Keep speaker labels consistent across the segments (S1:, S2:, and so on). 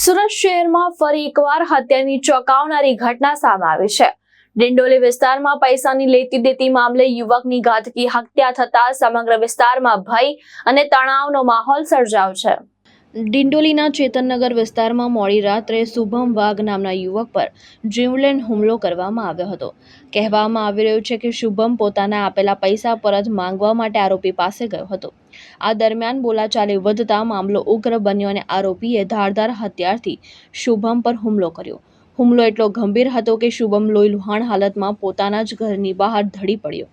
S1: સુરત શહેરમાં ફરી એકવાર હત્યાની ચોંકાવનારી ઘટના સામે આવી છે। ડિંડોલી વિસ્તારમાં પૈસાની લેતી દેતી મામલે યુવકની ઘાતકી હત્યા થતા સમગ્ર વિસ્તારમાં ભય અને તણાવનો માહોલ સર્જાયો છે। ડિંડોલીના ચેતનનગર વિસ્તારમાં મોડી રાત્રે શુભમ વાઘ નામના યુવક પર જીવલેણ હુમલો કરવામાં આવ્યો હતો। કહેવામાં આવી રહ્યું છે કે શુભમ પોતાના આપેલા પૈસા પરત માંગવા માટે આરોપી પાસે ગયો હતો। આ દરમિયાન બોલાચાલી વધતા મામલો ઉગ્ર બન્યો અને આરોપીએ ધારદાર હથિયારથી શુભમ પર હુમલો કર્યો। હુમલો એટલો ગંભીર હતો કે શુભમ લોહીલુહાણ હાલતમાં પોતાના જ ઘરની બહાર ઢળી પડ્યો।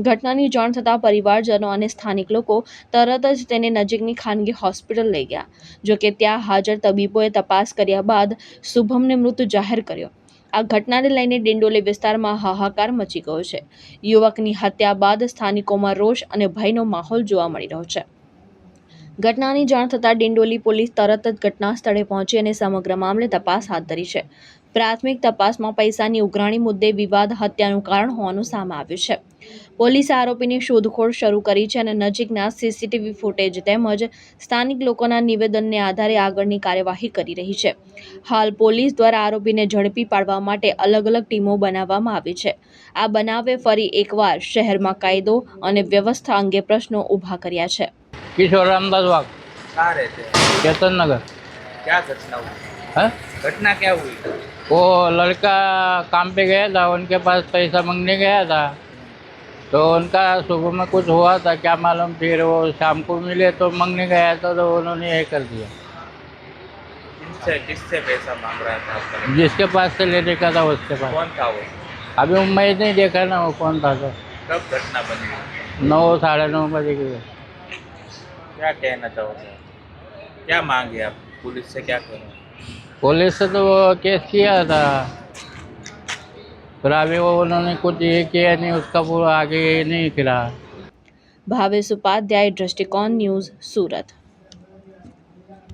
S1: ઘટનાની જાણ થતાં પરિવારજનો અને સ્થાનિક લોકો તરત જ તેને નજીકની ખાનગી હોસ્પિટલ લઈ ગયા। જોકે ત્યાં હાજર તબીબોએ તપાસ કર્યા બાદ શુભમને મૃત જાહેર કર્યો। આ ઘટનાને લઈને ડિંડોલી વિસ્તારમાં હાહાકાર મચી ગયો છે। યુવકની હત્યા બાદ સ્થાનિકોમાં રોષ અને ભયનો માહોલ જોવા મળી રહ્યો છે। ઘટનાની જાણ થતાં ડિંડોલી પોલીસ તરત જ ઘટના સ્થળે પહોંચી અને સમગ્ર મામલે તપાસ હાથ ધરી છે। પ્રાથમિક તપાસમાં પૈસાની ઉઘરાણી મુદ્દે વિવાદ હત્યાનું કારણ હોવાનું સામે આવ્યું છે। પોલીસે આરોપીની શોધખોળ શરૂ કરી છે અને નજીકના સીસીટીવી ફૂટેજ તેમજ સ્થાનિક લોકોના નિવેદનને આધારે આગળની કાર્યવાહી કરી રહી છે। હાલ પોલીસ દ્વારા આરોપીને ઝડપી પાડવા માટે અલગ અલગ ટીમો બનાવવામાં આવી છે। આ બનાવે ફરી એકવાર શહેરમાં કાયદો અને વ્યવસ્થા અંગે પ્રશ્નો ઊભા કર્યા છે।
S2: किशोर रामदास वाघ
S3: कहाँ रहते हैं?
S2: चेतन नगर।
S3: क्या घटना हुई?
S2: है
S3: घटना क्या हुई?
S2: वो लड़का काम पे गया था, उनके पास पैसा मांगने गया था, तो उनका सुबह में कुछ हुआ था क्या मालूम, फिर वो शाम को मिले तो मांगने गया था तो उन्होंने ये कर दिया।
S3: किससे पैसा मांग रहा था आपका लड़का?
S2: जिसके पास से लेने का था उसके पास।
S3: कौन था वो?
S2: अभी मैं नहीं देखा ना वो कौन था। तो
S3: कब घटना बनी?
S2: 9 साढ़े 9 बजे के।
S3: क्या कहना चाहोगे? क्या मांगे आप पुलिस से? क्या करो?
S2: पुलिस से तो वो केस किया था, फिर अभी वो उन्होंने कुछ ये किया नहीं, उसका पूरा आगे नहीं फिरा।
S1: भावेश उपाध्याय, दृष्टिकोण न्यूज़, सूरत।